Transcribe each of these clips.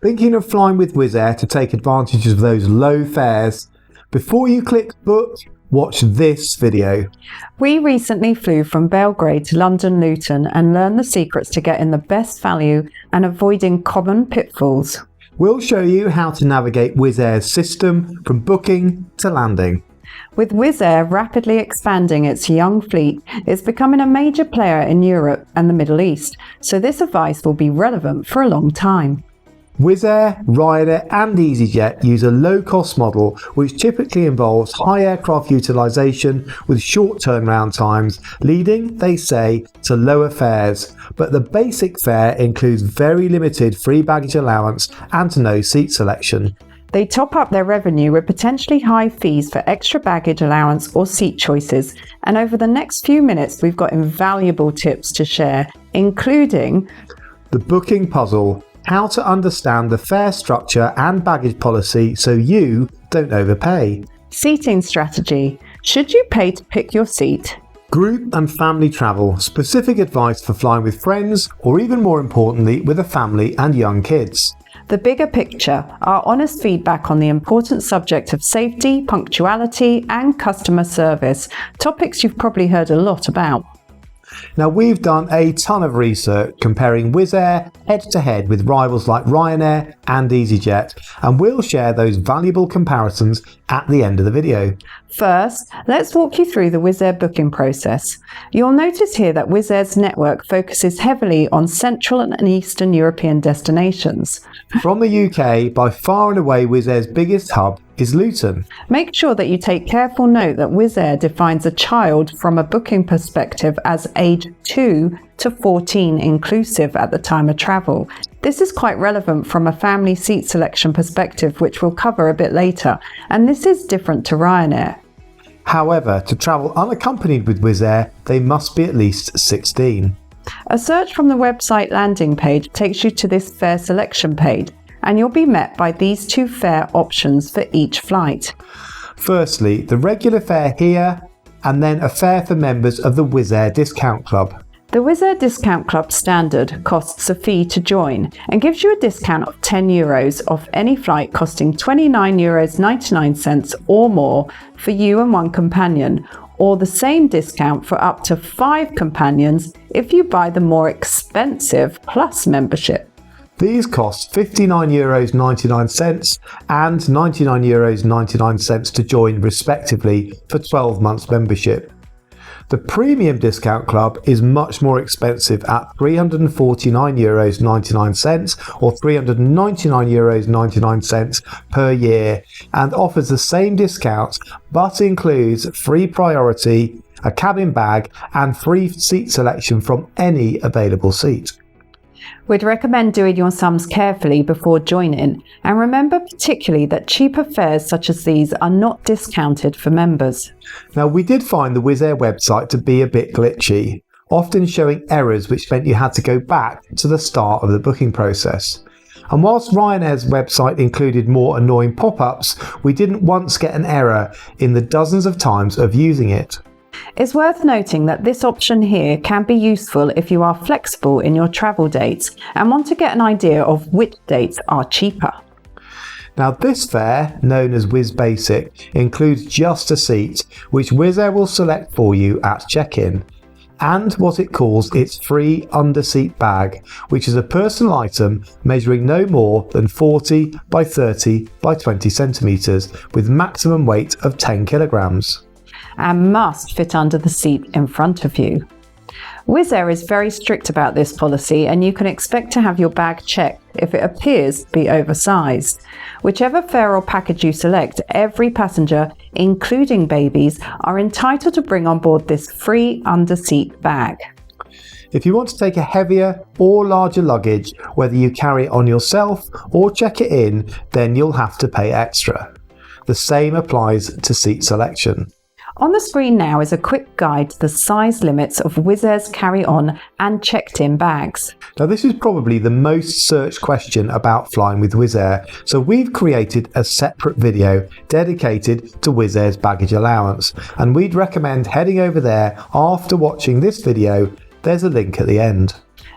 Thinking of flying with Wizz Air to take advantage of those low fares? Before you click book, watch this video. We recently flew from Belgrade to London Luton and learned the secrets to getting the best value and avoiding common pitfalls. We'll show you how to navigate Wizz Air's system from booking to landing. With Wizz Air rapidly expanding its young fleet, it's becoming a major player in Europe and the Middle East, so this advice will be relevant for a long time. Wizz Air, Ryanair and Easy Jet use a low-cost model which typically involves high aircraft utilisation with short turnaround times, leading, they say, to lower fares. But the basic fare includes very limited free baggage allowance and no seat selection. They top up their revenue with potentially high fees for extra baggage allowance or seat choices. And over the next few minutes, we've got invaluable tips to share, including the booking puzzle, how to understand the fare structure and baggage policy so you don't overpay. Seating strategy. Should you pay to pick your seat? Group and family travel. Specific advice for flying with friends or even more importantly with a family and young kids. The bigger picture, our honest feedback on the important subject of safety, punctuality and customer service, topics you've probably heard a lot about. Now we've done a ton of research comparing Wizz Air head-to-head with rivals like Ryanair and Easy Jet, and we'll share those valuable comparisons at the end of the video. First, let's walk you through the Wizz Air booking process. You'll notice here that Wizz Air's network focuses heavily on Central and Eastern European destinations. From the UK, by far and away Wizz Air's biggest hub is Luton. Make sure that you take careful note that Wizz Air defines a child from a booking perspective as age 2 to 14 inclusive at the time of travel. This is quite relevant from a family seat selection perspective, which we'll cover a bit later, and this is different to Ryanair. However, to travel unaccompanied with Wizz Air, they must be at least 16. A search from the website landing page takes you to this fare selection page, and you'll be met by these two fare options for each flight. Firstly, the regular fare here, and then a fare for members of the Wizz Air Discount Club. The Wizz Air Discount Club Standard costs a fee to join and gives you a discount of €10 off any flight costing €29.99 or more for you and one companion, or the same discount for up to 5 companions if you buy the more expensive Plus membership. These cost €59.99 and €99.99 to join respectively for 12 months membership. The Premium Discount Club is much more expensive at €349.99 or €399.99 per year and offers the same discounts but includes free priority, a cabin bag and free seat selection from any available seat. We'd recommend doing your sums carefully before joining, and remember particularly that cheaper fares such as these are not discounted for members. Now we did find the Wizz Air website to be a bit glitchy, often showing errors which meant you had to go back to the start of the booking process. And whilst Ryanair's website included more annoying pop-ups, we didn't once get an error in the dozens of times of using it. It's worth noting that this option here can be useful if you are flexible in your travel dates and want to get an idea of which dates are cheaper. Now this fare, known as Wizz Basic, includes just a seat, which Wizz Air will select for you at check-in, and what it calls its free under-seat bag, which is a personal item measuring no more than 40 by 30 by 20 centimetres with maximum weight of 10 kilograms. And must fit under the seat in front of you. Wizz Air is very strict about this policy, and you can expect to have your bag checked if it appears to be oversized. Whichever fare or package you select, every passenger, including babies, are entitled to bring on board this free under-seat bag. If you want to take a heavier or larger luggage, whether you carry it on yourself or check it in, then you'll have to pay extra. The same applies to seat selection. On the screen now is a quick guide to the size limits of Wizz Air's carry-on and checked-in bags. Now this is probably the most searched question about flying with Wizz Air, so we've created a separate video dedicated to Wizz Air's baggage allowance, and we'd recommend heading over there after watching this video. There's a link at the end.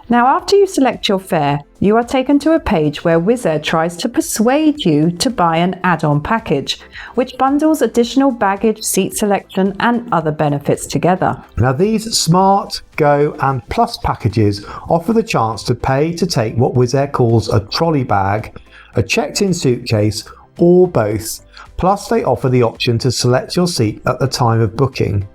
Now, after you select your fare, you are taken to a page where Wizz Air tries to persuade you to buy an add-on package, which bundles additional baggage, seat selection and other benefits together. Now these Smart, Go and Plus packages offer the chance to pay to take what Wizz Air calls a trolley bag, a checked-in suitcase or both, plus they offer the option to select your seat at the time of booking.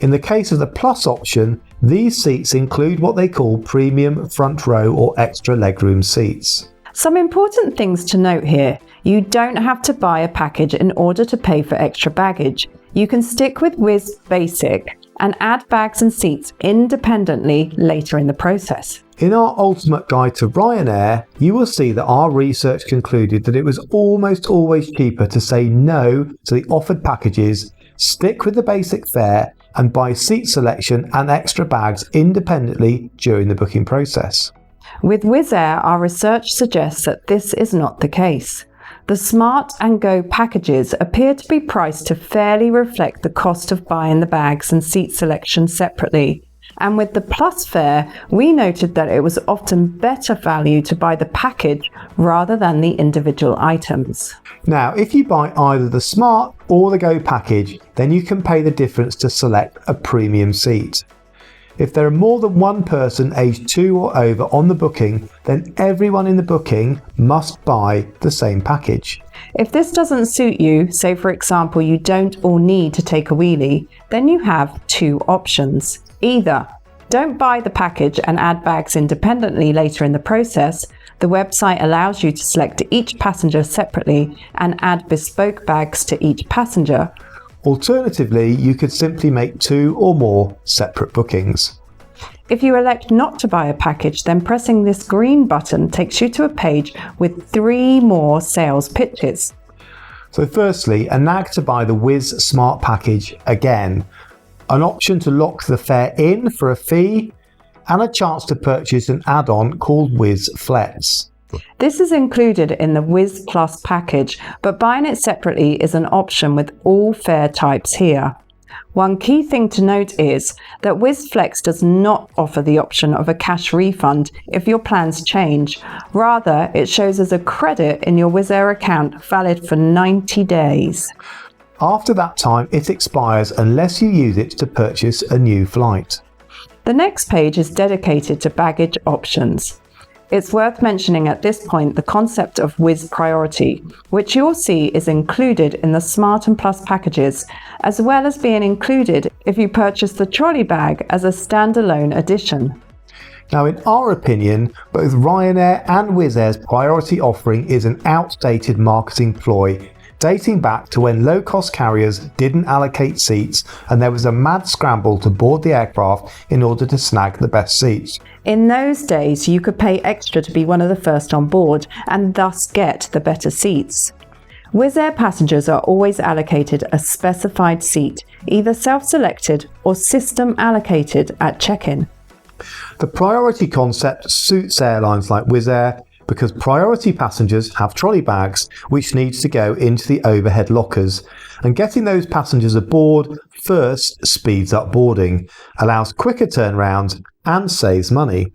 In the case of the Plus option, these seats include what they call premium front row or extra legroom seats. Some important things to note here. You don't have to buy a package in order to pay for extra baggage. You can stick with Wizz Basic and add bags and seats independently later in the process. In our ultimate guide to Ryanair, you will see that our research concluded that it was almost always cheaper to say no to the offered packages, stick with the basic fare and buy seat selection and extra bags independently during the booking process. With Wizz Air, our research suggests that this is not the case. The Smart and Go packages appear to be priced to fairly reflect the cost of buying the bags and seat selection separately. And with the Plus fare, we noted that it was often better value to buy the package rather than the individual items. Now, if you buy either the Smart or the Go package, then you can pay the difference to select a premium seat. If there are more than one person aged 2 or over on the booking, then everyone in the booking must buy the same package. If this doesn't suit you, say for example you don't all need to take a wheelie, then you have two options. Either don't buy the package and add bags independently later in the process. The website allows you to select each passenger separately and add bespoke bags to each passenger. Alternatively, you could simply make 2 or more separate bookings. If you elect not to buy a package, then pressing this green button takes you to a page with 3 more sales pitches. So firstly, a nag to buy the Wizz Smart package again, an option to lock the fare in for a fee, and a chance to purchase an add-on called Wizz Flex. This is included in the Wizz Plus package, but buying it separately is an option with all fare types here. One key thing to note is that Wizz Flex does not offer the option of a cash refund if your plans change. Rather, it shows as a credit in your Wizz Air account valid for 90 days. After that time, it expires unless you use it to purchase a new flight. The next page is dedicated to baggage options. It's worth mentioning at this point the concept of Wizz Priority, which you'll see is included in the Smart and Plus packages, as well as being included if you purchase the trolley bag as a standalone addition. Now, in our opinion, both Ryanair and Wizz Air's Priority offering is an outdated marketing ploy, dating back to when low-cost carriers didn't allocate seats and there was a mad scramble to board the aircraft in order to snag the best seats. In those days, you could pay extra to be one of the first on board and thus get the better seats. Wizz Air passengers are always allocated a specified seat, either self-selected or system allocated at check-in. The Priority concept suits airlines like Wizz Air because Priority passengers have trolley bags which needs to go into the overhead lockers, and getting those passengers aboard first speeds up boarding, allows quicker turnaround and saves money.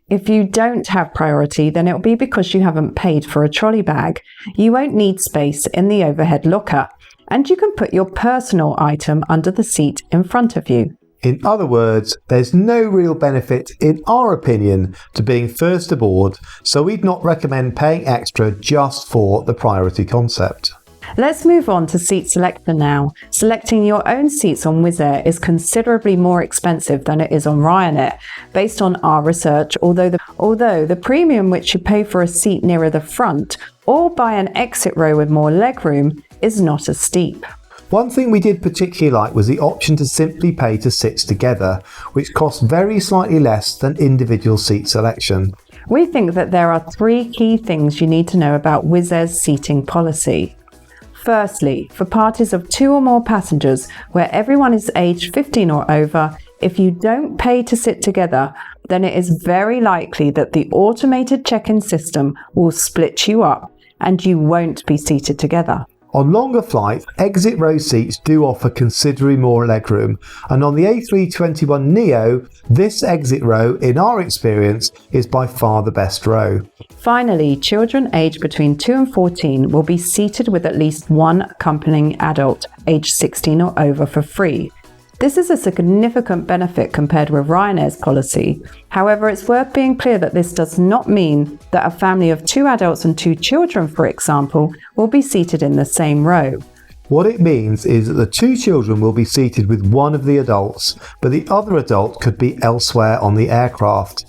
If you don't have Priority, then it'll be because you haven't paid for a trolley bag. You won't need space in the overhead locker, and you can put your personal item under the seat in front of you. In other words, there's no real benefit, in our opinion, to being first aboard, so we'd not recommend paying extra just for the Priority concept. Let's move on to seat selection now. Selecting your own seats on Wizz Air is considerably more expensive than it is on Ryanair, based on our research, although the premium which you pay for a seat nearer the front or by an exit row with more legroom is not as steep. One thing we did particularly like was the option to simply pay to sit together, which costs very slightly less than individual seat selection. We think that there are 3 key things you need to know about Wizz Air's seating policy. Firstly, for parties of 2 or more passengers where everyone is aged 15 or over, if you don't pay to sit together, then it is very likely that the automated check-in system will split you up and you won't be seated together. On longer flights, exit row seats do offer considerably more legroom, and on the A321neo, this exit row, in our experience, is by far the best row. Finally, children aged between 2 and 14 will be seated with at least one accompanying adult aged 16 or over for free. This is a significant benefit compared with Ryanair's policy. However, it's worth being clear that this does not mean that a family of 2 adults and 2 children, for example, will be seated in the same row. What it means is that the 2 children will be seated with one of the adults, but the other adult could be elsewhere on the aircraft.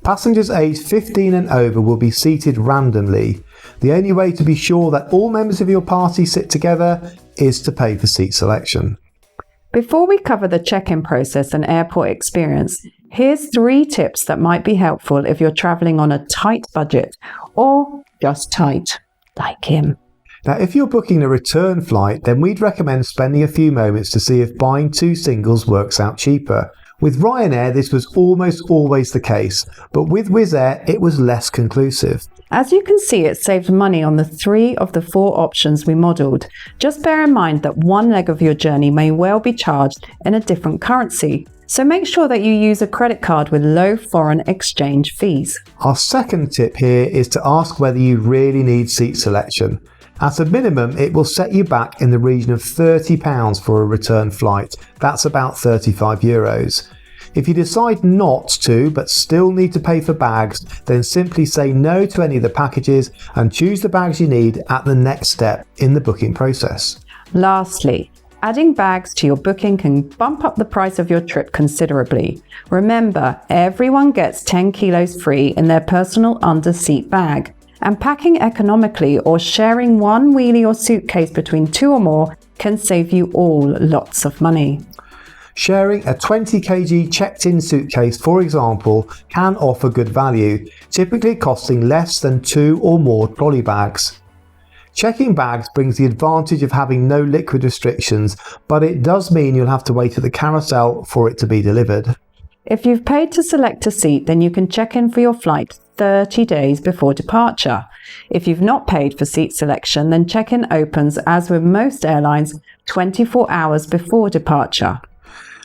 Passengers aged 15 and over will be seated randomly. The only way to be sure that all members of your party sit together is to pay for seat selection. Before we cover the check-in process and airport experience, here's 3 tips that might be helpful if you're travelling on a tight budget, or just tight, like him. Now, if you're booking a return flight, then we'd recommend spending a few moments to see if buying 2 singles works out cheaper. With Ryanair, this was almost always the case, but with Wizz Air, it was less conclusive. As you can see, it saved money on the 3 of the 4 options we modelled. Just bear in mind that one leg of your journey may well be charged in a different currency, so make sure that you use a credit card with low foreign exchange fees. Our second tip here is to ask whether you really need seat selection. At a minimum, it will set you back in the region of £30 for a return flight. That's about €35. If you decide not to, but still need to pay for bags, then simply say no to any of the packages and choose the bags you need at the next step in the booking process. Lastly, adding bags to your booking can bump up the price of your trip considerably. Remember, everyone gets 10 kilos free in their personal under-seat bag. And packing economically or sharing one wheelie or suitcase between 2 or more can save you all lots of money. Sharing a 20 kg checked-in suitcase, for example, can offer good value, typically costing less than 2 or more trolley bags. Checking bags brings the advantage of having no liquid restrictions, but it does mean you'll have to wait at the carousel for it to be delivered. If you've paid to select a seat, then you can check in for your flight 30 days before departure. If you've not paid for seat selection, then check-in opens, as with most airlines, 24 hours before departure.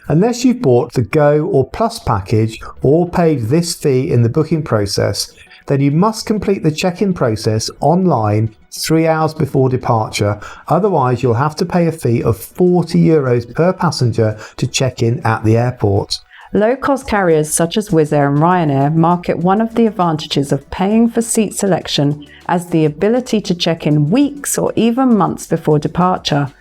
Unless you've bought the Go or Plus package or paid this fee in the booking process, then you must complete the check-in process online 3 hours before departure. Otherwise, you'll have to pay a fee of €40 per passenger to check in at the airport. Low-cost carriers such as Wizz Air and Ryanair market one of the advantages of paying for seat selection as the ability to check in weeks or even months before departure.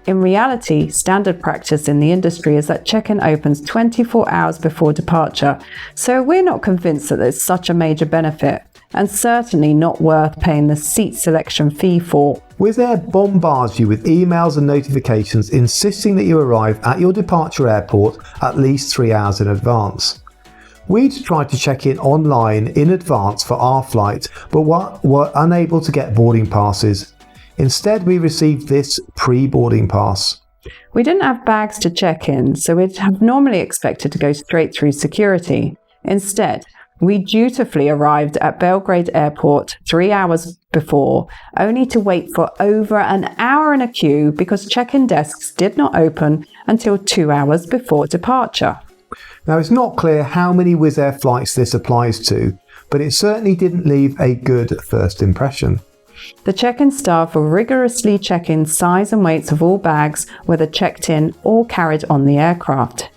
In reality, standard practice in the industry is that check-in opens 24 hours before departure, so we're not convinced that there's such a major benefit, and certainly not worth paying the seat selection fee for. Wizz Air bombards you with emails and notifications insisting that you arrive at your departure airport at least 3 hours in advance. We'd tried to check in online in advance for our flight, but were unable to get boarding passes. Instead, we received this pre-boarding pass. We didn't have bags to check in, so we'd have normally expected to go straight through security. Instead, we dutifully arrived at Belgrade Airport 3 hours before, only to wait for over an hour in a queue because check-in desks did not open until 2 hours before departure. Now, it's not clear how many Wizz Air flights this applies to, but it certainly didn't leave a good first impression. The check-in staff will rigorously check in size and weights of all bags, whether checked in or carried on the aircraft.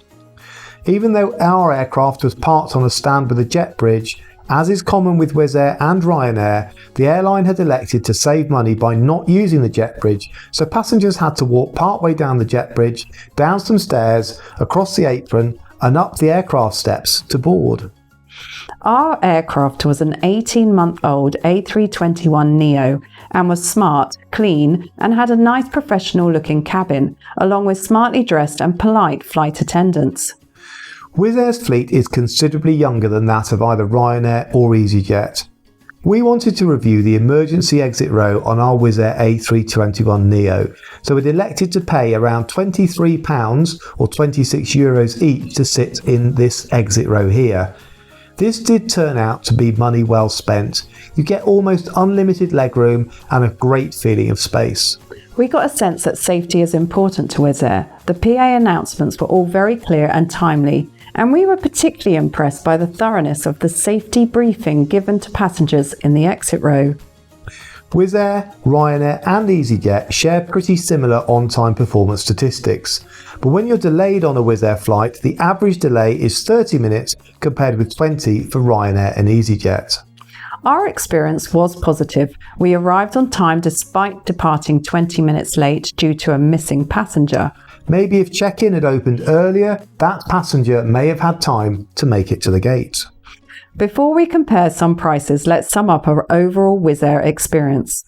Even though our aircraft was parked on a stand with a jet bridge, as is common with Wizz Air and Ryanair, the airline had elected to save money by not using the jet bridge, so passengers had to walk partway down the jet bridge, down some stairs, across the apron, and up the aircraft steps to board. Our aircraft was an 18-month-old A321neo and was smart, clean, and had a nice professional-looking cabin, along with smartly dressed and polite flight attendants. Wizz Air's fleet is considerably younger than that of either Ryanair or Easy Jet. We wanted to review the emergency exit row on our Wizz Air A321neo, so we'd elected to pay around £23 or €26 each to sit in this exit row here. This did turn out to be money well spent. You get almost unlimited legroom and a great feeling of space. We got a sense that safety is important to Wizz Air. The PA announcements were all very clear and timely, and we were particularly impressed by the thoroughness of the safety briefing given to passengers in the exit row. Wizz Air, Ryanair and Easy Jet share pretty similar on-time performance statistics, but when you're delayed on a Wizz Air flight, the average delay is 30 minutes compared with 20 for Ryanair and Easy Jet. Our experience was positive. We arrived on time despite departing 20 minutes late due to a missing passenger. Maybe if check-in had opened earlier, that passenger may have had time to make it to the gate. Before we compare some prices, let's sum up our overall Wizz Air experience.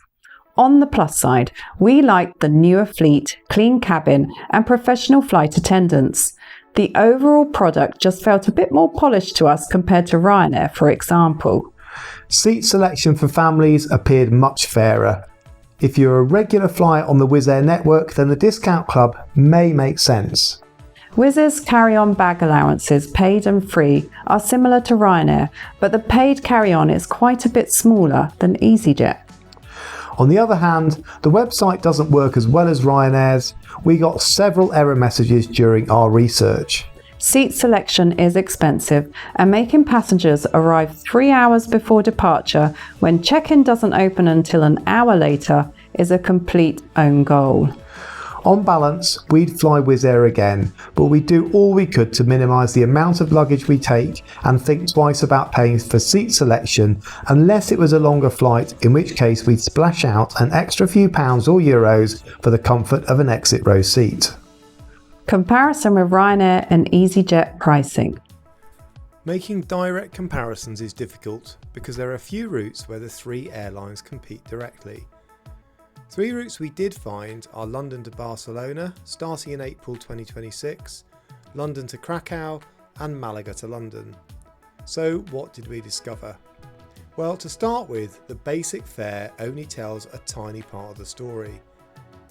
On the plus side, we liked the newer fleet, clean cabin and professional flight attendants. The overall product just felt a bit more polished to us compared to Ryanair, for example. Seat selection for families appeared much fairer. If you're a regular flyer on the Wizz Air network, then the discount club may make sense. Wizz Air's carry-on bag allowances, paid and free, are similar to Ryanair, but the paid carry-on is quite a bit smaller than EasyJet. On the other hand, the website doesn't work as well as Ryanair's. We got several error messages during our research. Seat selection is expensive, and making passengers arrive 3 hours before departure when check-in doesn't open until an hour later is a complete own goal. On balance, we'd fly Wizz Air again, but we do all we could to minimise the amount of luggage we take and think twice about paying for seat selection unless it was a longer flight, in which case we'd splash out an extra few pounds or euros for the comfort of an exit row seat. Comparison with Ryanair and EasyJet pricing. Making direct comparisons is difficult because there are a few routes where the three airlines compete directly. 3 routes we did find are London to Barcelona, starting in April 2026, London to Krakow, and Malaga to London. So what did we discover? Well, to start with, the basic fare only tells a tiny part of the story.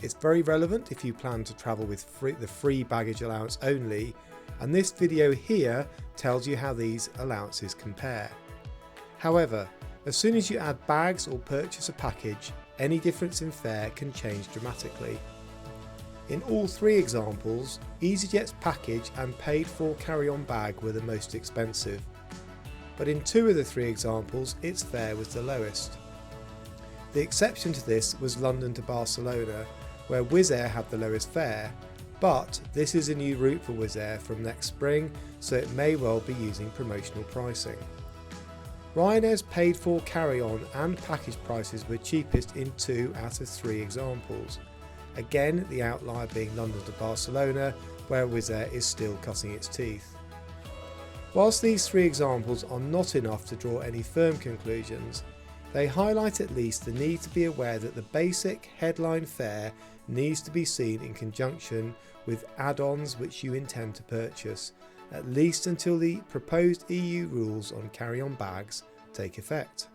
It's very relevant if you plan to travel with the free baggage allowance only, and this video here tells you how these allowances compare. However, as soon as you add bags or purchase a package, any difference in fare can change dramatically. In all 3 examples, EasyJet's package and paid for carry-on bag were the most expensive, but in 2 of the 3 examples its fare was the lowest. The exception to this was London to Barcelona, where Wizz Air had the lowest fare, but this is a new route for Wizz Air from next spring, so it may well be using promotional pricing. Ryanair's paid for carry-on and package prices were cheapest in 2 out of 3 examples. Again, the outlier being London to Barcelona, where Wizz Air is still cutting its teeth. Whilst these 3 examples are not enough to draw any firm conclusions, they highlight at least the need to be aware that the basic headline fare needs to be seen in conjunction with add-ons which you intend to purchase, at least until the proposed EU rules on carry-on bags take effect.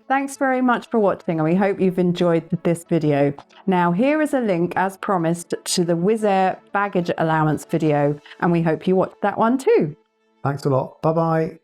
Thanks very much for watching, and we hope you've enjoyed this video. Now here is a link, as promised, to the Wizz Air baggage allowance video, and we hope you watch that one too. Thanks a lot. Bye bye.